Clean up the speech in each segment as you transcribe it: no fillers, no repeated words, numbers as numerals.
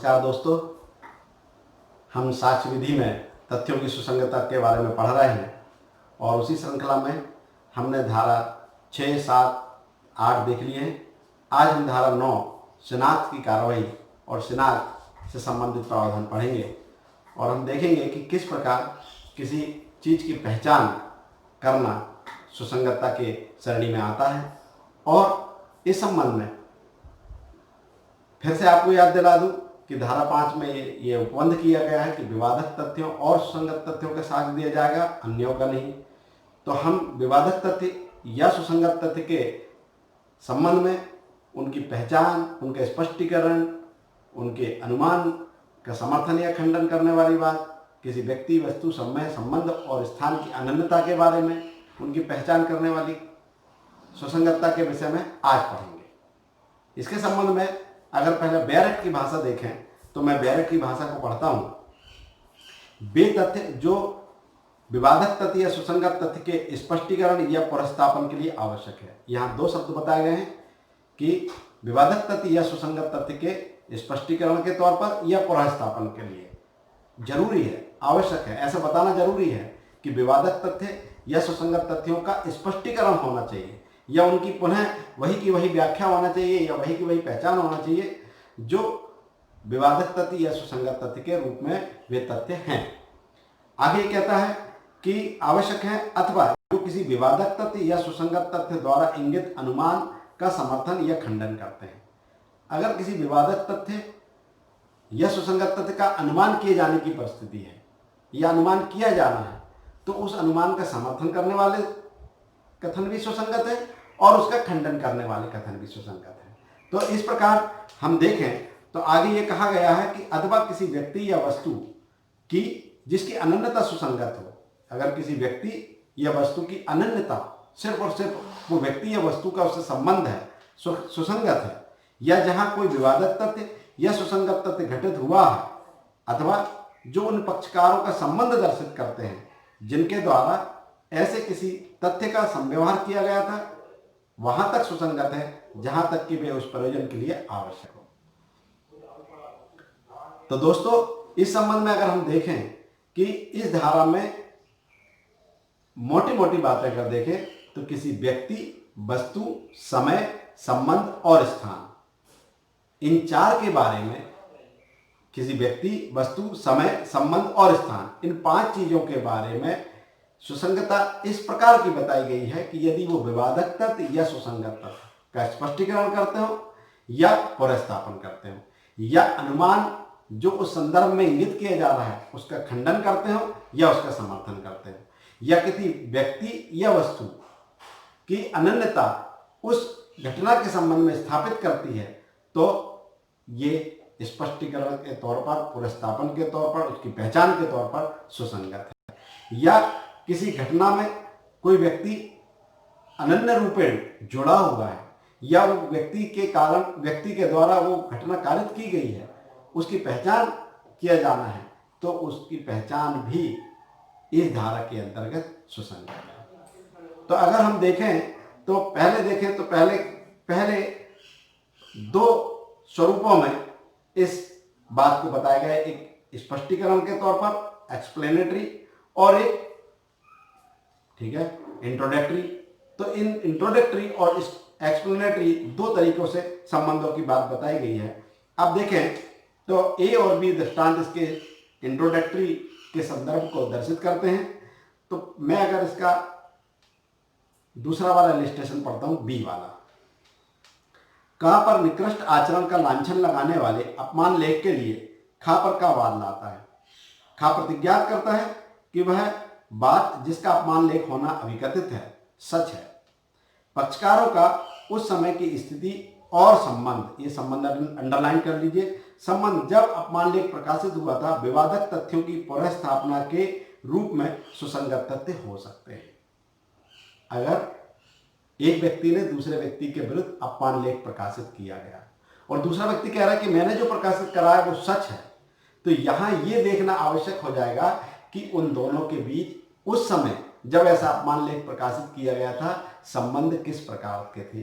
नमस्कार दोस्तों, हम साक्ष्य विधि में तथ्यों की सुसंगतता के बारे में पढ़ रहे हैं और उसी श्रृंखला में हमने धारा 6, 7, 8 देख लिए हैं। आज हम धारा 9 शिनाख्त की कार्रवाई और शिनाख्त से संबंधित प्रावधान पढ़ेंगे और हम देखेंगे कि किस प्रकार किसी चीज़ की पहचान करना सुसंगतता के श्रेणी में आता है। और इस संबंध में फिर से आपको याद दिला दूं कि धारा 5 में ये उपबंध किया गया है कि विवादक तथ्यों और सुसंगत तथ्यों का साक्ष्य दिया जाएगा, अन्यों का नहीं। तो हम विवादक तथ्य या सुसंगत तथ्य के संबंध में उनकी पहचान, उनके स्पष्टीकरण, उनके अनुमान का समर्थन या खंडन करने वाली बात, किसी व्यक्ति, वस्तु, समय, संबंध और स्थान की अनन्यता के बारे में उनकी पहचान करने वाली सुसंगतता के विषय में आज पढ़ेंगे। इसके संबंध में अगर पहले बैरेट की भाषा देखें तो मैं बैरेट की भाषा को पढ़ता हूँ। वे तथ्य जो विवादक तथ्य या सुसंगत तथ्य के स्पष्टीकरण या पुनर्स्थापन के लिए आवश्यक है। यहाँ दो शब्द बताए गए हैं कि विवादक तथ्य या सुसंगत तथ्य के स्पष्टीकरण के तौर पर या पुनर्स्थापन के लिए जरूरी है, आवश्यक है। ऐसा बताना जरूरी है कि विवादक तथ्य या सुसंगत तथ्यों का स्पष्टीकरण होना चाहिए या उनकी पुनः वही की वही व्याख्या होना चाहिए या वही की वही पहचान होना चाहिए जो विवादक तथ्य या सुसंगत तथ्य के रूप में वे तथ्य हैं। आगे कहता है कि आवश्यक है अथवा जो किसी विवादक तथ्य या सुसंगत तथ्य द्वारा इंगित अनुमान का समर्थन या खंडन करते हैं। अगर किसी विवादक तथ्य या सुसंगत तथ्य का अनुमान किए जाने की परिस्थिति है या अनुमान किया जाना है तो उस अनुमान का समर्थन करने वाले कथन भी सुसंगत है और उसका खंडन करने वाले कथन भी सुसंगत है। तो इस प्रकार हम देखें तो आगे ये कहा गया है कि अथवा किसी व्यक्ति या वस्तु की जिसकी अनन्यता सुसंगत हो। अगर किसी व्यक्ति या वस्तु की अनन्यता सिर्फ और सिर्फ वो व्यक्ति या वस्तु का उससे संबंध है, सुसंगत है, या जहाँ कोई विवादक तथ्य या सुसंगत तथ्य घटित हुआ है अथवा जो उन पक्षकारों का संबंध दर्शित करते हैं जिनके द्वारा ऐसे किसी तथ्य का संव्यवहार किया गया था, वहां तक सुसंगत है जहां तक कि वे उस प्रयोजन के लिए आवश्यक हो। तो दोस्तों, इस संबंध में अगर हम देखें कि इस धारा में मोटी मोटी बातें अगर देखें तो किसी व्यक्ति, वस्तु, समय, संबंध और स्थान, इन चार के बारे में, किसी व्यक्ति, वस्तु, समय, संबंध और स्थान, इन 5 चीजों के बारे में सुसंगतता इस प्रकार की बताई गई है कि यदि वो विवादक तथ्य या सुसंगत तथ्य का स्पष्टीकरण करते हो या पुनर्स्थापन करते हो या अनुमान जो उस संदर्भ में इंगित किया जा रहा है उसका खंडन करते हो या उसका समर्थन करते हो या किसी व्यक्ति या वस्तु की अनन्यता उस घटना के संबंध में स्थापित करती है, तो ये स्पष्टीकरण के तौर पर, पुनर्स्थापन के तौर पर, उसकी पहचान के तौर पर सुसंगत है। या किसी घटना में कोई व्यक्ति अनन्य रूपेण जुड़ा हुआ है या वो व्यक्ति के कारण, व्यक्ति के द्वारा वो घटना कारित की गई है, उसकी पहचान किया जाना है, तो उसकी पहचान भी इस धारा के अंतर्गत सुसंगत है। तो अगर हम देखें तो पहले 2 स्वरूपों में इस बात को बताया गया है, एक स्पष्टीकरण के तौर पर एक्सप्लेनेटरी और एक, ठीक है, इंट्रोडक्टरी। तो इन इंट्रोडक्टरी और एक्सप्लेनेटरी 2 तरीकों से संबंधों की बात बताई गई है। अब देखें तो ए और बी दृष्टांत इसके इंट्रोडक्टरी के संदर्भ को दर्शित करते हैं। तो मैं अगर इसका दूसरा वाला इलस्ट्रेशन पढ़ता हूं, बी वाला, कहां पर निकृष्ट आचरण का लांछन लगाने वाले अपमान लेख के लिए खा पर का वाद लाता है। खा प्रतिज्ञा करता है कि वह बात जिसका अपमान लेख होना अभिकथित है सच है। पक्षकारों का उस समय की स्थिति और संबंध, ये संबंध अंडरलाइन कर लीजिए, संबंध जब अपमान लेख प्रकाशित हुआ था विवादक तथ्यों की पुनर्स्थापना के रूप में सुसंगत तथ्य हो सकते हैं। अगर एक व्यक्ति ने दूसरे व्यक्ति के विरुद्ध अपमान लेख प्रकाशित किया गया और दूसरा व्यक्ति कह रहा है कि मैंने जो प्रकाशित करा है वो सच है, तो यहां यह देखना आवश्यक हो जाएगा कि उन दोनों के बीच उस समय जब ऐसा अपमान लेख प्रकाशित किया गया था संबंध किस प्रकार के थे,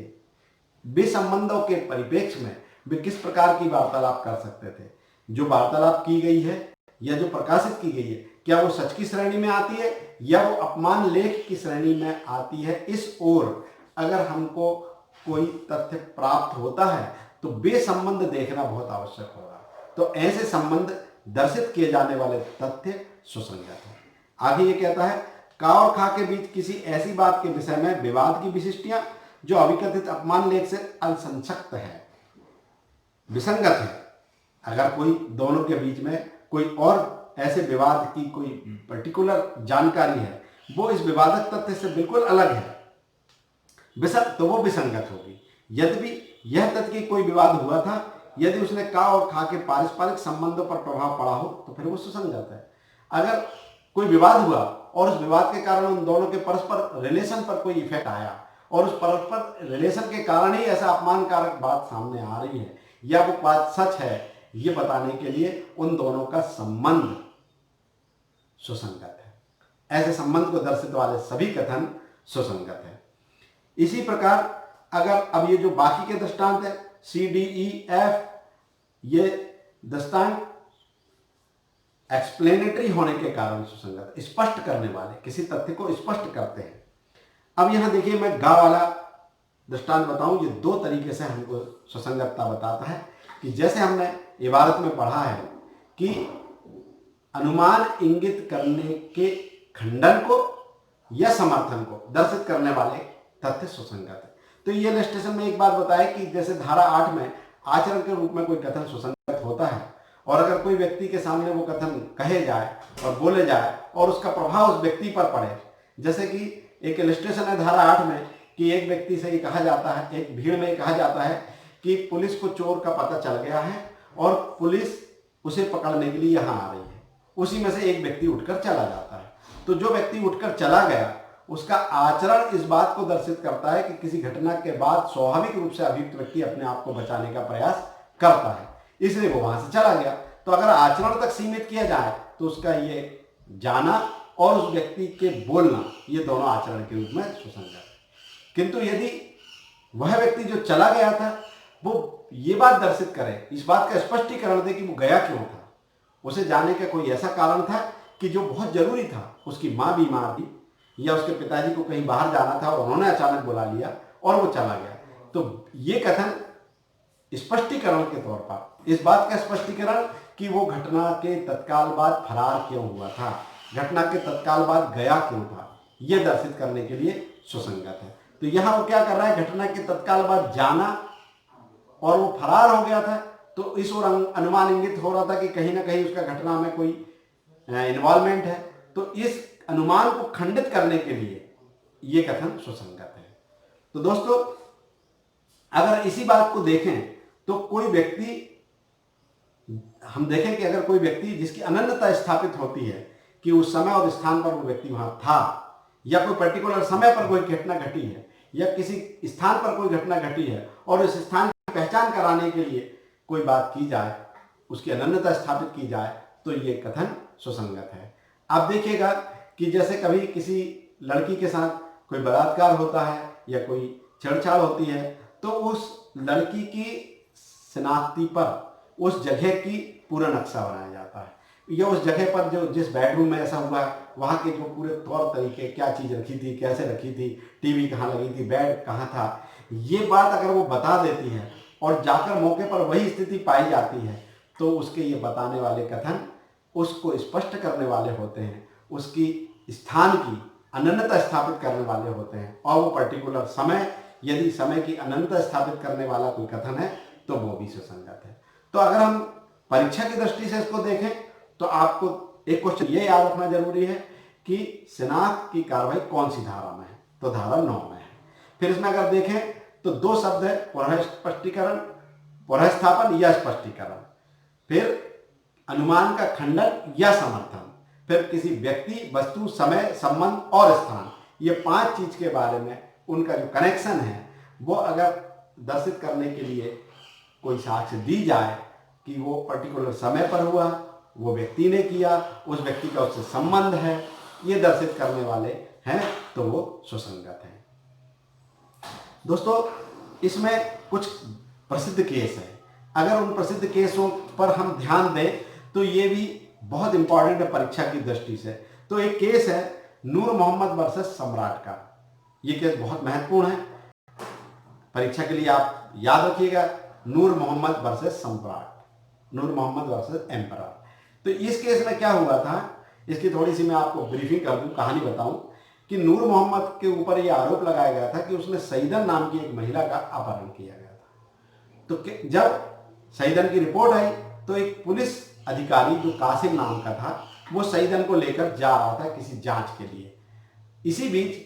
वे संबंधों के परिप्रेक्ष्य में वे किस प्रकार की वार्तालाप कर सकते थे। जो वार्तालाप की गई है या जो प्रकाशित की गई है, क्या वो सच की श्रेणी में आती है या वो अपमान लेख की श्रेणी में आती है, इस ओर अगर हमको कोई तथ्य प्राप्त होता है तो बेसंबंध देखना बहुत आवश्यक होगा। तो ऐसे संबंध दर्शित किए जाने वाले तथ्य सुसंगत है। आगे ये कहता है, का और खा के बीच किसी ऐसी बात के विषय में विवाद की विशिष्टियां जो अविकथित अपमान लेख से असंशक्त है, विसंगत है। अगर कोई दोनों के बीच में कोई और ऐसे विवाद की कोई पर्टिकुलर जानकारी है, वो इस विवादक तथ्य से बिल्कुल अलग है, तो वो विसंगत होगी। यद्यपि यह तथ्य कि कोई विवाद हुआ था, यदि उसने का और खा के पारस्परिक संबंधों पर प्रभाव पड़ा हो तो फिर वो सुसंगत है। अगर कोई विवाद हुआ और उस विवाद के कारण उन दोनों के परस्पर रिलेशन पर कोई इफेक्ट आया और उस परस्पर रिलेशन के कारण ही ऐसा अपमानकारक बात सामने आ रही है या वो बात सच है, ये बताने के लिए उन दोनों का संबंध सुसंगत है। ऐसे संबंध को दर्शित वाले सभी कथन सुसंगत है। इसी प्रकार अगर अब ये जो बाकी के दृष्टांत है CDEF, ये दृष्टांत एक्सप्लेनेटरी होने के कारण सुसंगत, स्पष्ट करने वाले, किसी तथ्य को स्पष्ट करते हैं। अब यहां देखिए, मैं गा वाला दृष्टांत बताऊं, ये दो तरीके से हमको सुसंगतता बताता है कि जैसे हमने इबारत में पढ़ा है कि अनुमान इंगित करने के खंडन को या समर्थन को दर्शित करने वाले तथ्य सुसंगत है। तो ये इलस्ट्रेशन में एक बात बताए कि जैसे धारा 8 में आचरण के रूप में कोई कथन सुसंगत होता है और अगर कोई व्यक्ति के सामने वो कथन कहे जाए और बोले जाए और उसका प्रभाव उस व्यक्ति पर पड़े, जैसे कि एक इलस्ट्रेशन है धारा 8 में कि एक व्यक्ति से ये कहा जाता है, एक भीड़ में कहा जाता है कि पुलिस को चोर का पता चल गया है और पुलिस उसे पकड़ने के लिए यहाँ आ रही है। उसी में से एक व्यक्ति उठकर चला जाता है। तो जो व्यक्ति उठकर चला गया उसका आचरण इस बात को दर्शित करता है कि किसी घटना के बाद स्वाभाविक रूप से अभियुक्त व्यक्ति अपने आप को बचाने का प्रयास करता है, इसलिए वो वहां से चला गया। तो अगर आचरण तक सीमित किया जाए तो उसका ये जाना और उस व्यक्ति के बोलना, ये दोनों आचरण के रूप में सुसंगत है। किंतु यदि वह व्यक्ति जो चला गया था वो ये बात दर्शित करे, इस बात का स्पष्टीकरण दे कि वो गया क्यों था, उसे जाने का कोई ऐसा कारण था कि जो बहुत जरूरी था, उसकी माँ बीमार थी या उसके पिताजी को कहीं बाहर जाना था और उन्होंने अचानक बुला लिया और वो चला गया, तो ये कथन स्पष्टीकरण के तौर पर इस बात का स्पष्टीकरण कि वो घटना के तत्काल बाद फरार क्यों हुआ था, घटना के तत्काल बाद गया क्यों था, ये दर्शित करने के लिए सुसंगत है। तो यहां वो क्या कर रहा है, घटना के तत्काल बाद जाना और वो फरार हो गया था, तो इस ओर अनुमान इंगित हो रहा था कि कहीं ना कहीं उसका घटना में कोई इन्वॉल्वमेंट है। तो इस अनुमान को खंडित करने के लिए ये कथन सुसंगत है। तो दोस्तों, अगर इसी बात को देखें तो कोई व्यक्ति, हम देखें कि अगर कोई व्यक्ति जिसकी अनन्यता स्थापित होती है कि उस समय और स्थान पर वो व्यक्ति वहां था या कोई पर्टिकुलर समय पर कोई घटना घटी है या किसी स्थान पर कोई घटना घटी है और उस स्थान की पहचान कराने के लिए कोई बात की जाए, उसकी अनन्यता स्थापित की जाए, तो ये कथन सुसंगत है। आप देखिएगा कि जैसे कभी किसी लड़की के साथ कोई बलात्कार होता है या कोई छेड़छाड़ होती है तो उस लड़की की शिनाख्ती पर उस जगह की पूरा नक्शा बनाया जाता है या उस जगह पर जो जिस बेडरूम में ऐसा हुआ वहाँ के जो पूरे तौर तरीके, क्या चीज़ रखी थी, कैसे रखी थी, टीवी कहाँ लगी थी, बेड कहाँ था, ये बात अगर वो बता देती है और जाकर मौके पर वही स्थिति पाई जाती है तो उसके ये बताने वाले कथन उसको स्पष्ट करने वाले होते हैं, उसकी स्थान की अनन्यता स्थापित करने वाले होते हैं और वो पर्टिकुलर समय, यदि समय की अनन्यता स्थापित करने वाला कोई कथन है तो वो भी सुसंगत है। तो अगर हम परीक्षा की दृष्टि से इसको देखें तो आपको एक क्वेश्चन ये याद रखना जरूरी है कि शिनाख्त की कार्रवाई कौन सी धारा में है, तो धारा 9 में है। फिर इसमें अगर देखें तो दो शब्द है, पुनः स्पष्टीकरण, पुनः स्थापन या स्पष्टीकरण, फिर अनुमान का खंडन या समर्थन, फिर किसी व्यक्ति, वस्तु, समय, संबंध और स्थान, ये 5 चीज के बारे में उनका जो कनेक्शन है वो अगर दर्शित करने के लिए कोई साक्ष्य दी जाए कि वो पर्टिकुलर समय पर हुआ, वो व्यक्ति ने किया, उस व्यक्ति का उससे संबंध है, ये दर्शित करने वाले हैं तो वो सुसंगत है। दोस्तों, इसमें कुछ प्रसिद्ध केस है अगर उन प्रसिद्ध केसों पर हम ध्यान दें तो ये भी बहुत इंपॉर्टेंट है परीक्षा की दृष्टि से। तो एक केस है नूर मोहम्मद वर्सेस सम्राट का। ये केस बहुत महत्वपूर्ण है परीक्षा के लिए, आप याद रखिएगा, नूर मोहम्मद वर्सेस सम्राट, नूर मोहम्मद वर्सेस एम्परर। तो इस केस में क्या हुआ था, इसकी थोड़ी सी मैं आपको ब्रीफिंग कर दूं, कहानी बताऊं कि नूर मोहम्मद के ऊपर यह आरोप लगाया गया था कि उसने सईदन नाम की एक महिला का अपहरण किया गया था। तो जब सईदन की रिपोर्ट आई तो एक पुलिस अधिकारी जो कासिम नाम का था वो सईदन को लेकर जा रहा था किसी जांच के लिए। इसी बीच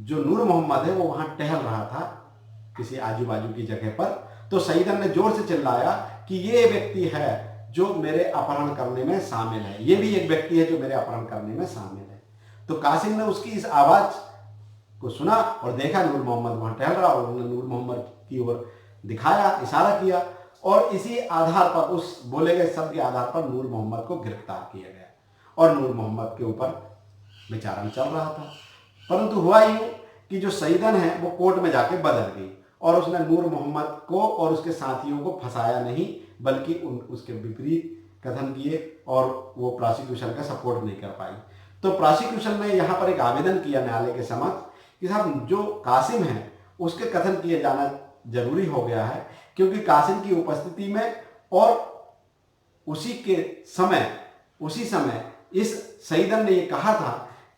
जो नूर मोहम्मद है वो वहां टहल रहा था किसी आजू बाजू की जगह पर। तो सईदन ने जोर से चिल्लाया कि ये व्यक्ति है जो मेरे अपहरण करने में शामिल है, ये भी एक व्यक्ति है जो मेरे अपहरण करने में शामिल है। तो कासिम ने उसकी इस आवाज को सुना और देखा नूर मोहम्मद वहां टहल रहा, और उन्होंने नूर मोहम्मद की ओर दिखाया, इशारा किया, और इसी आधार पर, उस बोले गए शब्द के आधार पर नूर मोहम्मद को गिरफ्तार किया गया और नूर मोहम्मद के ऊपर विचारण चल रहा था। परंतु हुआ यूं कि जो सईदन है वो कोर्ट में जाके बदल गई और उसने नूर मोहम्मद को और उसके साथियों को फंसाया नहीं, बल्कि उसके विपरीत कथन किए और वो प्रोसिक्यूशन का सपोर्ट नहीं कर पाई। तो प्रोसिक्यूशन ने यहाँ पर एक आवेदन किया न्यायालय के समक्ष कि साहब जो कासिम है उसके कथन किए जाना जरूरी हो गया है, क्योंकि कासिम की उपस्थिति में और उसी समय इस सईदन ने ये कहा था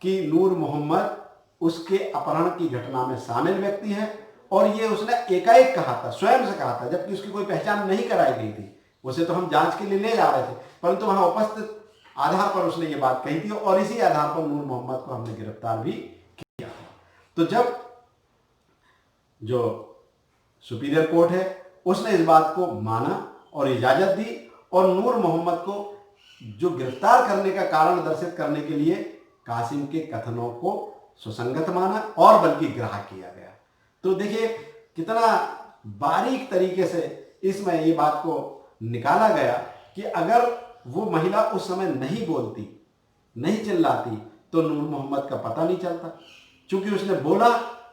कि नूर मोहम्मद उसके अपहरण की घटना में शामिल व्यक्ति है, और ये उसने एकाएक कहा था, स्वयं से कहा था, जबकि उसकी कोई पहचान नहीं कराई गई थी। उसे तो हम जांच के लिए ले जा रहे थे, परंतु वहां उपस्थित आधार पर उसने ये बात कही थी और इसी आधार पर नूर मोहम्मद को हमने गिरफ्तार भी किया। तो जब जो सुपीरियर कोर्ट है उसने इस बात को माना और इजाजत दी और नूर मोहम्मद को जो गिरफ्तार करने का कारण दर्शित करने के लिए कासिम के कथनों को सुसंगत माना और बल्कि ग्राह्य किया गया। तो देखिए कितना बारीक तरीके से इसमें ये बात को निकाला गया कि अगर वो महिला उस समय नहीं बोलती, नहीं चिल्लाती, तो नूर मोहम्मद का पता नहीं चलता। चूंकि उसने बोला,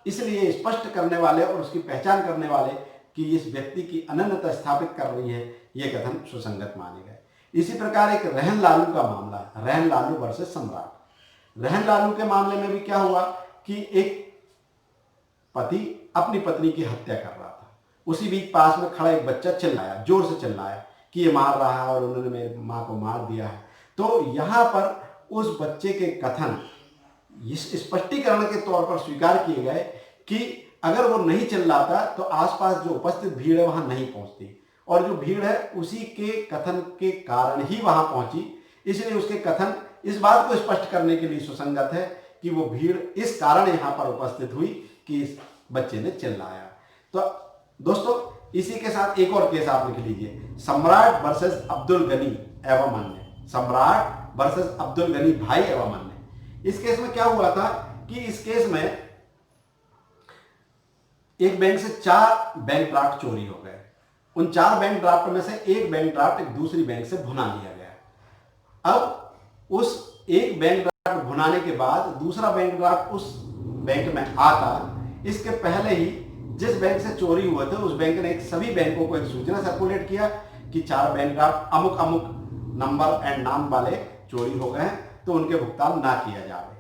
इसलिए स्पष्ट करने वाले और उसकी पहचान करने वाले कि इस व्यक्ति की अनन्यता स्थापित कर रही है, ये कथन सुसंगत माने गए। इसी प्रकार एक रहन लालू का मामला, रहन लालू वर्सेस सम्राट। रहन लालू के मामले में भी क्या हुआ कि एक पति अपनी पत्नी की हत्या कर रहा था, उसी बीच पास में खड़ा एक बच्चा चिल्लाया, जोर से चिल्लाया कि ये मार रहा है और उन्होंने मेरी माँ को मार दिया है। तो यहाँ पर उस बच्चे के कथन इस स्पष्टीकरण के तौर पर स्वीकार किए गए कि अगर वो नहीं चिल्लाता तो आसपास जो उपस्थित भीड़ है वहां नहीं पहुंचती, और जो भीड़ है उसी के कथन के कारण ही वहां पहुंची। इसलिए उसके कथन इस बात को स्पष्ट करने के लिए सुसंगत है कि वो भीड़ इस कारण यहां पर उपस्थित हुई कि इस बच्चे ने चिल्लाया। तो दोस्तों इसी के साथ एक और केस आप लिख लीजिए, सम्राट वर्सेस अब्दुल गनी एवं अन्य। सम्राट वर्सेस अब्दुल गनी भाई एवं अन्य। इस केस में क्या हुआ था कि इस केस में एक बैंक से 4 बैंक ड्राफ्ट चोरी हो गए। उन 4 बैंक ड्राफ्ट में से एक बैंक ड्राफ्ट एक दूसरी बैंक से भुना लिया गया। अब उस एक बैंक ड्राफ्ट भुनाने के बाद दूसरा बैंक ड्राफ्ट उस बैंक में आता, इसके पहले ही जिस बैंक से चोरी हुए थे उस बैंक ने सभी बैंकों को एक सूचना सर्कुलेट किया कि 4 बैंक ड्राफ्ट अमुक अमुक नंबर एंड नाम वाले चोरी हो गए हैं, तो उनके भुगतान ना किया जाए।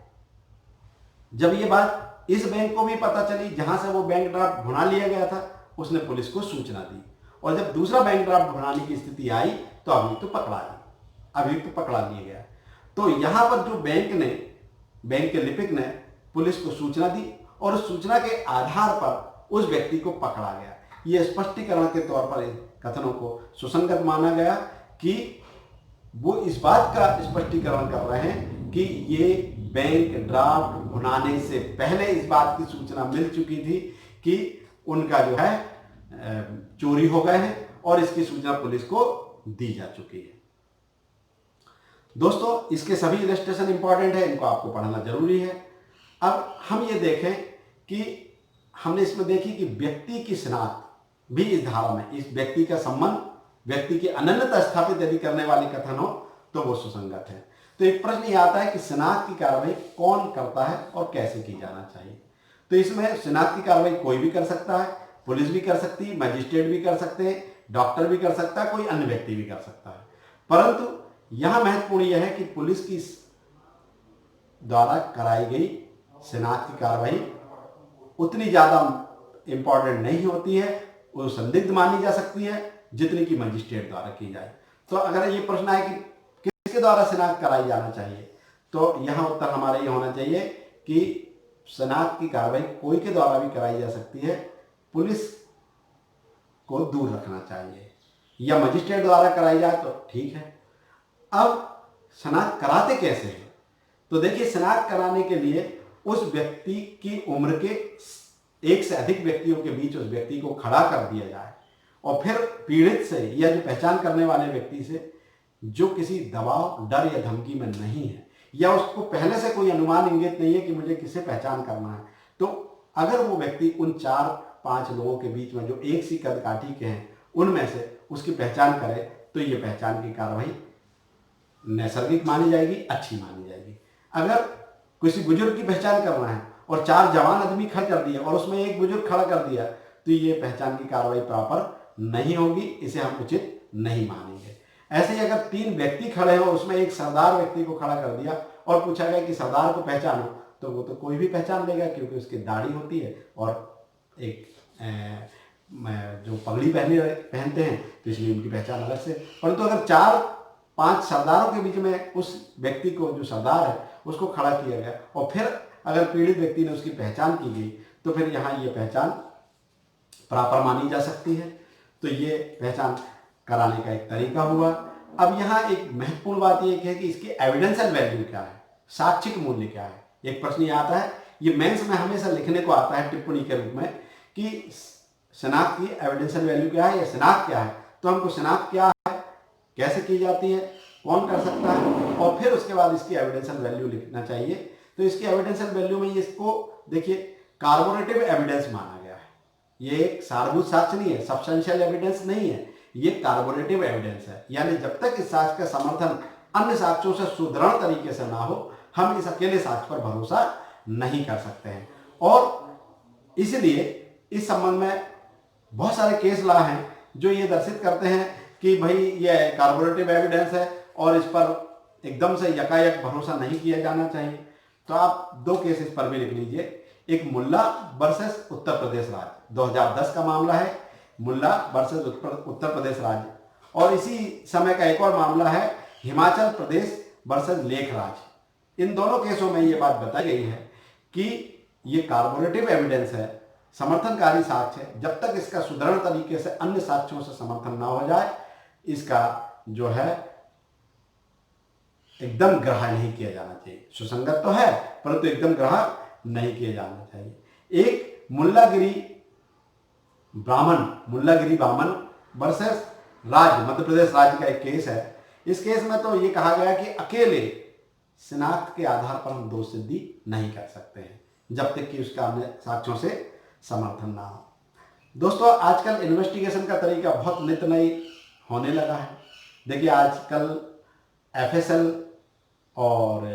जब ये बात इस बैंक को भी पता चली जहां से वो बैंक ड्राफ्ट भुना लिया गया था, उसने पुलिस को सूचना दी, और जब दूसरा बैंक ड्राफ्ट भुनाने की स्थिति आई तो अभियुक्त पकड़ा लिया गया। तो यहां पर जो बैंक के लिपिक ने पुलिस को सूचना दी और उस सूचना के आधार पर उस व्यक्ति को पकड़ा गया। यह स्पष्टीकरण के तौर पर इन कथनों को सुसंगत माना गया कि वो इस बात का स्पष्टीकरण कर रहे हैं कि ये बैंक ड्राफ्ट भुनाने से पहले इस बात की सूचना मिल चुकी थी कि उनका जो है चोरी हो गए हैं, और इसकी सूचना पुलिस को दी जा चुकी है। दोस्तों इसके सभी इलस्ट्रेशन इंपॉर्टेंट है, इनको आपको पढ़ना जरूरी है। अब हम ये देखें कि हमने इसमें देखी कि व्यक्ति की शिनाख्त भी इस धारा में, इस व्यक्ति का संबंध, व्यक्ति की अनन्यता स्थापित यदि करने वाले कथन हो तो वो सुसंगत है। तो एक प्रश्न ये आता है कि शिनाख्त की कार्रवाई कौन करता है और कैसे की जाना चाहिए। तो इसमें शिनाख्त की कार्रवाई कोई भी कर सकता है, पुलिस भी कर सकती है, मजिस्ट्रेट भी कर सकते हैं, डॉक्टर भी कर सकता है, कोई अन्य व्यक्ति भी कर सकता है। परंतु यहां महत्वपूर्ण यह है कि पुलिस की द्वारा कराई गई शिनाख्त की कार्रवाई उतनी ज्यादा इंपॉर्टेंट नहीं होती है, वो संदिग्ध मानी जा सकती है जितनी कि मजिस्ट्रेट द्वारा की जाए। तो अगर ये प्रश्न है कि किसके द्वारा शिनाख्त कराई जाना चाहिए, तो यहां उत्तर हमारा ये होना चाहिए कि शिनाख्त की कार्रवाई कोई के द्वारा भी कराई जा सकती है, पुलिस को दूर रखना चाहिए, या मजिस्ट्रेट द्वारा कराई जाए तो ठीक है। अब शिनाख्त कराते कैसे हैं, तो देखिए शिनाख्त कराने के लिए उस व्यक्ति की उम्र के एक से अधिक व्यक्तियों के बीच उस व्यक्ति को खड़ा कर दिया जाए और फिर पीड़ित से या जो पहचान करने वाले व्यक्ति से जो किसी दबाव, डर या धमकी में नहीं है, या उसको पहले से कोई अनुमान इंगित नहीं है कि मुझे किसे पहचान करना है, तो अगर वो व्यक्ति उन 4-5 लोगों के बीच में जो एक सी कद काठी के हैं उनमें से उसकी पहचान करे, तो ये पहचान की कार्रवाई नैसर्गिक मानी जाएगी, अच्छी मानी जाएगी। अगर किसी बुजुर्ग की पहचान करना है और 4 जवान आदमी खड़े कर दिए और उसमें एक बुजुर्ग खड़ा कर दिया, तो ये पहचान की कार्रवाई प्रॉपर नहीं होगी, इसे हम उचित नहीं मानेंगे। ऐसे ही अगर 3 व्यक्ति खड़े हो, उसमें एक सरदार व्यक्ति को खड़ा कर दिया और पूछा गया कि सरदार को पहचानो, तो वो तो कोई भी पहचान लेगा क्योंकि उसकी दाढ़ी होती है और एक जो पगड़ी पहनते हैं, तो इसलिए उनकी पहचान अलग से। परंतु अगर 4-5 सरदारों के बीच में उस व्यक्ति को, जो सरदार है, उसको खड़ा किया गया और फिर अगर पीड़ित व्यक्ति ने उसकी पहचान की गई, तो फिर यहाँ ये पहचान प्रॉपर मानी जा सकती है। तो ये पहचान कराने का एक तरीका हुआ। अब यहाँ एक महत्वपूर्ण बात यह है कि इसकी एविडेंशियल वैल्यू क्या है, साक्षिक मूल्य क्या है। एक प्रश्न ये आता है, ये मेंस में हमेशा लिखने को आता है टिप्पणी के रूप में कि शिनाख्त की एविडेंशियल वैल्यू क्या है या शिनाख्त क्या है। तो हमको शिनाख्त क्या है, कैसे की जाती है, कौन कर सकता है, और फिर उसके बाद इसकी एविडेंशियल वैल्यू लिखना चाहिए। तो इसकी एविडेंशियल वैल्यू में इसको देखिए कार्बोरेटिव एविडेंस माना गया है। ये एक सारभूत साक्ष्य नहीं है, सब्सटेंशियल एविडेंस नहीं है, ये कार्बोरेटिव एविडेंस है। यानी जब तक इस साक्ष्य का समर्थन अन्य साक्ष्यों से सुदृढ़ तरीके से ना हो, हम इस अकेले साक्ष्य पर भरोसा नहीं कर सकते हैं। और इसलिए इस संबंध में बहुत सारे केस लॉ हैं जो ये दर्शित करते हैं कि भाई ये कार्बोरेटिव एविडेंस है और इस पर एकदम से यकायक भरोसा नहीं किया जाना चाहिए। तो आप 2 केस इस पर भी लिख लीजिए। एक मुल्ला वर्सेस उत्तर प्रदेश राज्य, 2010 का मामला है, मुल्ला वर्सेस उत्तर प्रदेश राज्य। और इसी समय का एक और मामला है हिमाचल प्रदेश वर्सेस लेख राज्य। इन दोनों केसों में ये बात बताई गई है कि ये कार्बोरेटिव एविडेंस है, समर्थनकारी साक्ष्य है। जब तक इसका सुदृढ़ तरीके से अन्य साक्ष्यों से समर्थन ना हो जाए, इसका जो है एकदम ग्रहण नहीं किया जाना चाहिए। सुसंगत तो है परंतु एकदम ग्रहण नहीं किया जाना चाहिए। एक मुल्लागिरी ब्राह्मण वर्सेस राज्य, मध्य प्रदेश राज्य का एक केस है। इस केस में तो ये कहा गया कि अकेले शिनाख्त के आधार पर हम दोष सिद्धि नहीं कर सकते हैं जब तक कि उसका अन्य साक्ष्यों से समर्थन ना हो। दोस्तों, आजकल इन्वेस्टिगेशन का तरीका बहुत नित नई होने लगा है। देखिए आजकल FSL और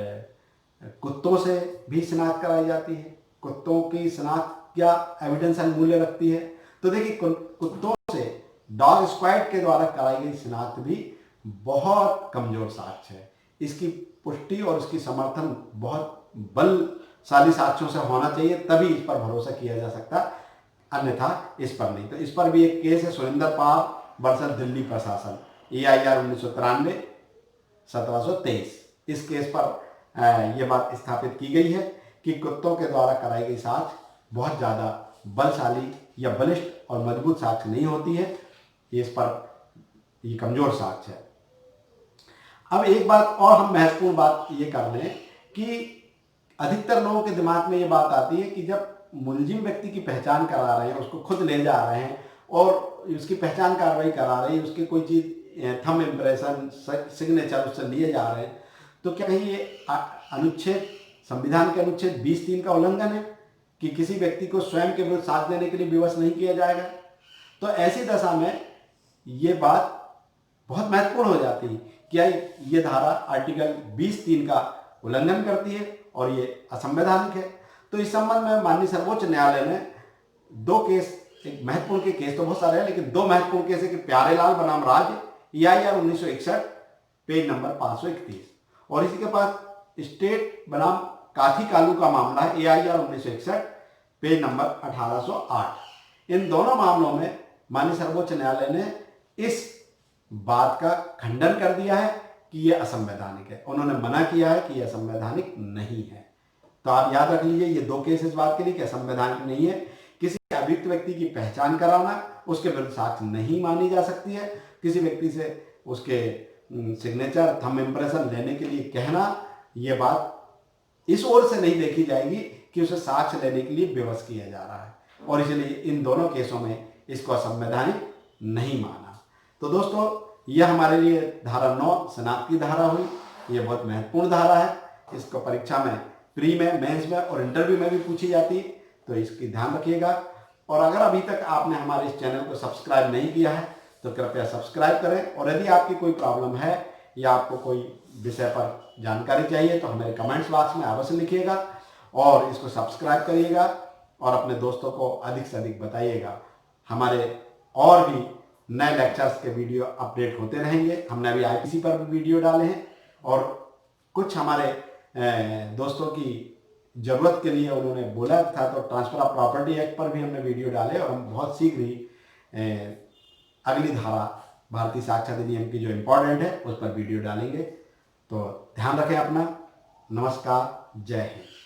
कुत्तों से भी शिनाख्त कराई जाती है। कुत्तों की शिनाख्त क्या एविडेंशियल मूल्य रखती है, तो देखिए कुत्तों से डॉग स्क्वाड के द्वारा कराई गई शिनाख्त भी बहुत कमजोर साक्ष्य है। इसकी पुष्टि और उसकी समर्थन बहुत बलशाली साक्ष्यों से होना चाहिए, तभी इस पर भरोसा किया जा सकता, अन्यथा इस पर नहीं। तो इस पर भी एक केस है सुरेंद्र पाल वर्सेस दिल्ली प्रशासन, EIR 1993 1723। इस केस पर यह बात स्थापित की गई है कि कुत्तों के द्वारा कराई गई साक्ष्य बहुत ज़्यादा बलशाली या बलिष्ठ और मजबूत साक्ष्य नहीं होती है, इस पर ये कमजोर साक्ष्य है। अब एक बात और हम महत्वपूर्ण बात ये कर लें कि अधिकतर लोगों के दिमाग में ये बात आती है कि जब मुलजिम व्यक्ति की पहचान करा रहे हैं, उसको खुद ले जा रहे हैं और उसकी पहचान कार्रवाई करा रहे हैं, उसकी कोई चीज़ थंब इम्प्रेशन सिग्नेचर उससे लिए जा रहे हैं, तो क्या कहीं ये अनुच्छेद, संविधान के अनुच्छेद 20(3) का उल्लंघन है कि किसी व्यक्ति को स्वयं के विरुद्ध साक्ष्य देने के लिए विवश नहीं किया जाएगा? तो ऐसी दशा में ये बात बहुत महत्वपूर्ण हो जाती है। क्या ये धारा आर्टिकल 20(3) का उल्लंघन करती है और ये असंवैधानिक है? तो इस संबंध में माननीय सर्वोच्च न्यायालय ने 2 केस एक महत्वपूर्ण के केस तो बहुत सारे हैं, लेकिन दो महत्वपूर्ण केस है कि प्यारेलाल बनाम राज्य EIR 1961 पेज नंबर 531, और इसी के पास स्टेट बनाम काथी कालू का मामला है EIR 1961 पेज नंबर 1808। इन दोनों मामलों में माननीय सर्वोच्च न्यायालय ने इस बात का खंडन कर दिया है कि यह असंवैधानिक है। उन्होंने मना किया है कि यह असंवैधानिक नहीं है। तो आप याद रख लीजिए, ये दो केस इस बात के लिए कि असंवैधानिक नहीं है। किसी अभियुक्त व्यक्ति की पहचान कराना, उसके विरुद्ध साक्ष्य नहीं मानी जा सकती है, किसी व्यक्ति से उसके सिग्नेचर थंब इम्प्रेशन लेने के लिए कहना, यह बात इस ओर से नहीं देखी जाएगी कि उसे साक्ष्य लेने के लिए विवश किया जा रहा है, और इसलिए इन दोनों केसों में इसको असंवैधानिक नहीं माना। तो दोस्तों, यह हमारे लिए धारा 9 स्नातक की धारा हुई। यह बहुत महत्वपूर्ण धारा है। इसको परीक्षा में प्री में, मेंस में और इंटरव्यू में भी पूछी जाती है, तो इसकी ध्यान रखिएगा। और अगर अभी तक आपने हमारे इस चैनल को सब्सक्राइब नहीं किया है तो कृपया सब्सक्राइब करें, और यदि आपकी कोई प्रॉब्लम है या आपको कोई विषय पर जानकारी चाहिए तो हमारे कमेंट्स बॉक्स में अवश्य लिखिएगा, और इसको सब्सक्राइब करिएगा और अपने दोस्तों को अधिक से अधिक बताइएगा। हमारे और भी नए लेक्चर्स के वीडियो अपडेट होते रहेंगे। हमने अभी IPC पर भी वीडियो डाले हैं, और कुछ हमारे दोस्तों की ज़रूरत के लिए उन्होंने बोला था, तो ट्रांसफ़र ऑफ प्रॉपर्टी एक्ट पर भी हमने वीडियो डाले, और हम बहुत शीघ्र ही अगली धारा भारतीय साक्ष्य अधिनियम की जो इम्पोर्टेंट है उस पर वीडियो डालेंगे। तो ध्यान रखें अपना। नमस्कार, जय हिंद।